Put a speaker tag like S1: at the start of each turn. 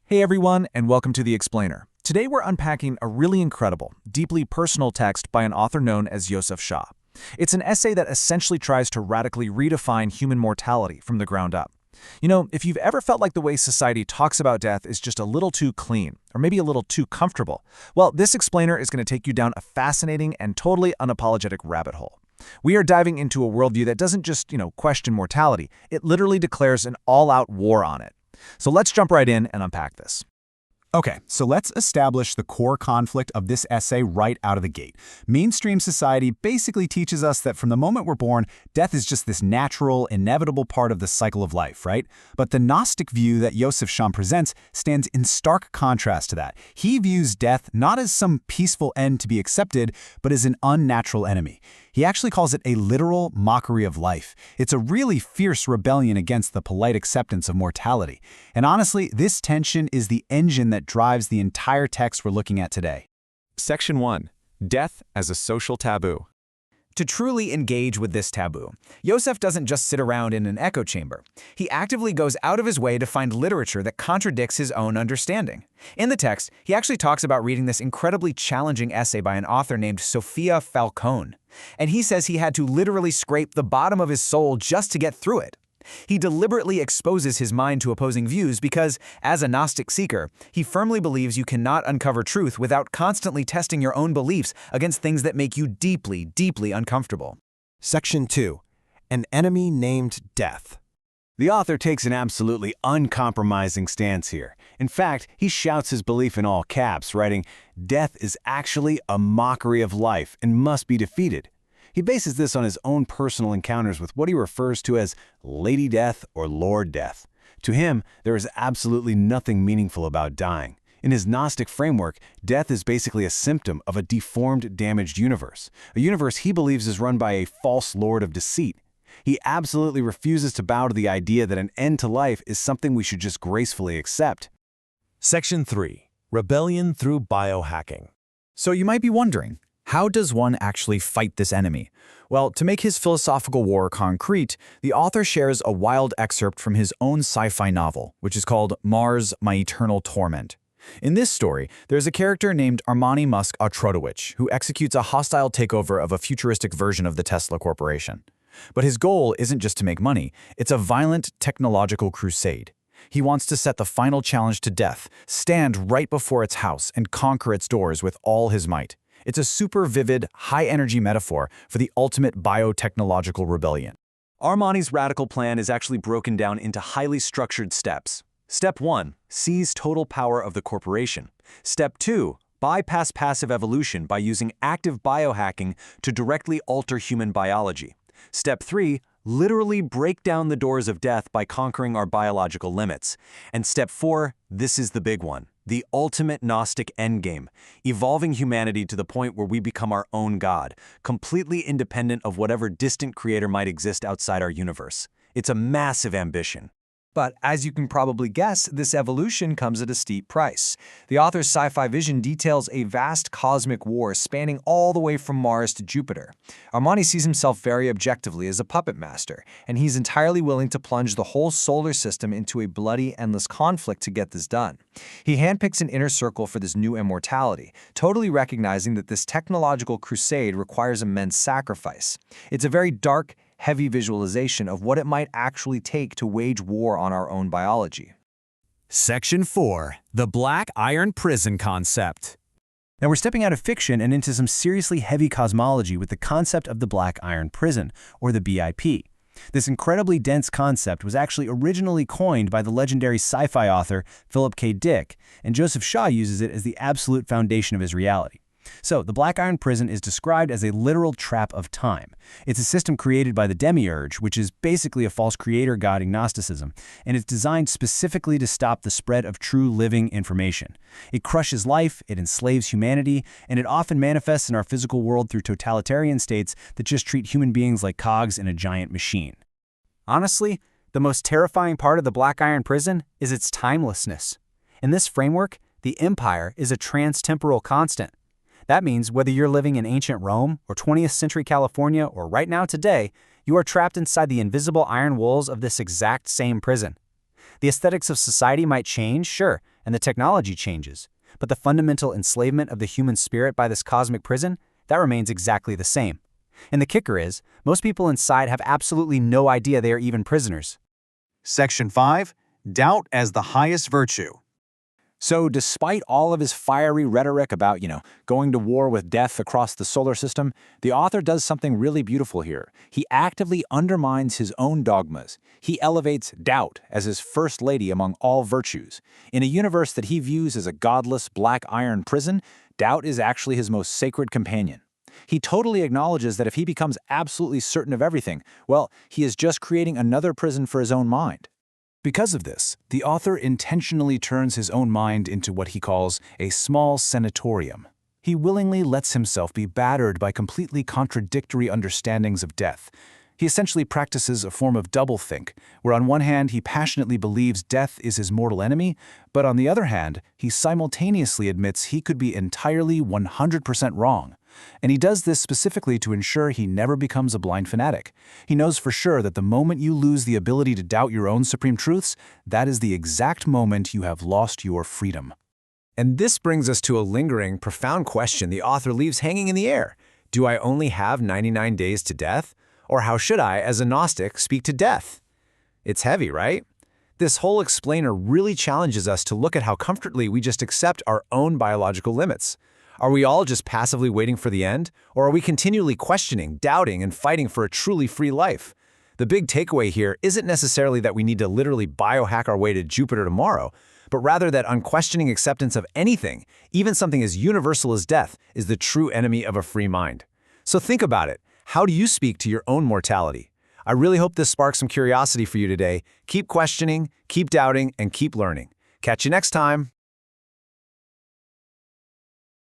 S1: Hey everyone, and welcome to The Explainer. Today we're unpacking a really incredible, deeply personal text by an author known as Yosef Shah. It's an essay that essentially tries to radically redefine human mortality from the ground up. You know, if you've ever felt like the way society talks about death is just a little too clean, or maybe a little too comfortable, well, this explainer is going to take you down a fascinating and totally unapologetic rabbit hole. We are diving into a worldview that doesn't just, question mortality, it literally declares an all-out war on it. So let's jump right in and unpack this.
S2: Okay, so let's establish the core conflict of this essay right out of the gate. Mainstream society basically teaches us that from the moment we're born, death is just this natural, inevitable part of the cycle of life, right? But the Gnostic view that Yosef Shah presents stands in stark contrast to that. He views death not as some peaceful end to be accepted, but as an unnatural enemy. He actually calls it a literal mockery of life. It's a really fierce rebellion against the polite acceptance of mortality. And honestly, this tension is the engine that drives the entire text we're looking at today.
S3: Section 1. Death as a social taboo.
S4: To truly engage with this taboo, Yosef doesn't just sit around in an echo chamber. He actively goes out of his way to find literature that contradicts his own understanding. In the text, he actually talks about reading this incredibly challenging essay by an author named Sofia Falcone. And he says he had to literally scrape the bottom of his soul just to get through it. He deliberately exposes his mind to opposing views because, as a Gnostic seeker, he firmly believes you cannot uncover truth without constantly testing your own beliefs against things that make you deeply, deeply uncomfortable.
S5: Section 2. An enemy named Death. The author takes an absolutely uncompromising stance here. In fact, he shouts his belief in all caps, writing, "Death is actually a mockery of life and must be defeated." He bases this on his own personal encounters with what he refers to as Lady Death or Lord Death. To him, there is absolutely nothing meaningful about dying. In his Gnostic framework, death is basically a symptom of a deformed, damaged universe, a universe he believes is run by a false lord of deceit. He absolutely refuses to bow to the idea that an end to life is something we should just gracefully accept.
S6: Section 3. Rebellion through biohacking.
S4: So you might be wondering, how does one actually fight this enemy? Well, to make his philosophical war concrete, the author shares a wild excerpt from his own sci-fi novel, which is called Mars, My Eternal Torment. In this story, there's a character named Armani Musk Otrotowicz who executes a hostile takeover of a futuristic version of the Tesla Corporation. But his goal isn't just to make money, it's a violent technological crusade. He wants to set the final challenge to death, stand right before its house, and conquer its doors with all his might. It's a super vivid, high-energy metaphor for the ultimate biotechnological rebellion.
S3: Armani's radical plan is actually broken down into highly structured steps. Step 1. Seize total power of the corporation. Step 2. Bypass passive evolution by using active biohacking to directly alter human biology. Step 3. Literally break down the doors of death by conquering our biological limits. And Step 4. This is the big one. The ultimate Gnostic endgame, evolving humanity to the point where we become our own God, completely independent of whatever distant creator might exist outside our universe. It's a massive ambition.
S1: But as you can probably guess, this evolution comes at a steep price. The author's sci-fi vision details a vast cosmic war spanning all the way from Mars to Jupiter. Armani sees himself very objectively as a puppet master, and he's entirely willing to plunge the whole solar system into a bloody, endless conflict to get this done. He handpicks an inner circle for this new immortality, totally recognizing that this technological crusade requires immense sacrifice. It's a very dark, heavy visualization of what it might actually take to wage war on our own biology.
S6: Section 4. The Black Iron Prison Concept.
S5: Now we're stepping out of fiction and into some seriously heavy cosmology with the concept of the Black Iron Prison, or the BIP. This incredibly dense concept was actually originally coined by the legendary sci-fi author Philip K. Dick, and Joseph Shah uses it as the absolute foundation of his reality. So, the Black Iron Prison is described as a literal trap of time. It's a system created by the Demiurge, which is basically a false creator god in Gnosticism, and it's designed specifically to stop the spread of true living information. It crushes life, it enslaves humanity, and it often manifests in our physical world through totalitarian states that just treat human beings like cogs in a giant machine.
S7: Honestly, the most terrifying part of the Black Iron Prison is its timelessness. In this framework, the Empire is a trans-temporal constant. That means whether you're living in ancient Rome or 20th century California or right now today, you are trapped inside the invisible iron walls of this exact same prison. The aesthetics of society might change, sure, and the technology changes. But the fundamental enslavement of the human spirit by this cosmic prison, that remains exactly the same. And the kicker is, most people inside have absolutely no idea they are even prisoners.
S2: Section 5. Doubt as the highest virtue.
S3: So despite all of his fiery rhetoric about, going to war with death across the solar system, the author does something really beautiful here. He actively undermines his own dogmas. He elevates doubt as his first lady among all virtues. In a universe that he views as a godless black iron prison, doubt is actually his most sacred companion. He totally acknowledges that if he becomes absolutely certain of everything, well, he is just creating another prison for his own mind. Because of this, the author intentionally turns his own mind into what he calls a small sanatorium. He willingly lets himself be battered by completely contradictory understandings of death. He essentially practices a form of doublethink, where on one hand he passionately believes death is his mortal enemy, but on the other hand, he simultaneously admits he could be entirely 100% wrong. And he does this specifically to ensure he never becomes a blind fanatic. He knows for sure that the moment you lose the ability to doubt your own supreme truths, that is the exact moment you have lost your freedom.
S1: And this brings us to a lingering, profound question the author leaves hanging in the air. Do I only have 99 days to death? Or how should I, as a Gnostic, speak to death? It's heavy, right? This whole explainer really challenges us to look at how comfortably we just accept our own biological limits. Are we all just passively waiting for the end? Or are we continually questioning, doubting, and fighting for a truly free life? The big takeaway here isn't necessarily that we need to literally biohack our way to Jupiter tomorrow, but rather that unquestioning acceptance of anything, even something as universal as death, is the true enemy of a free mind. So think about it. How do you speak to your own mortality? I really hope this sparks some curiosity for you today. Keep questioning, keep doubting, and keep learning. Catch you next time.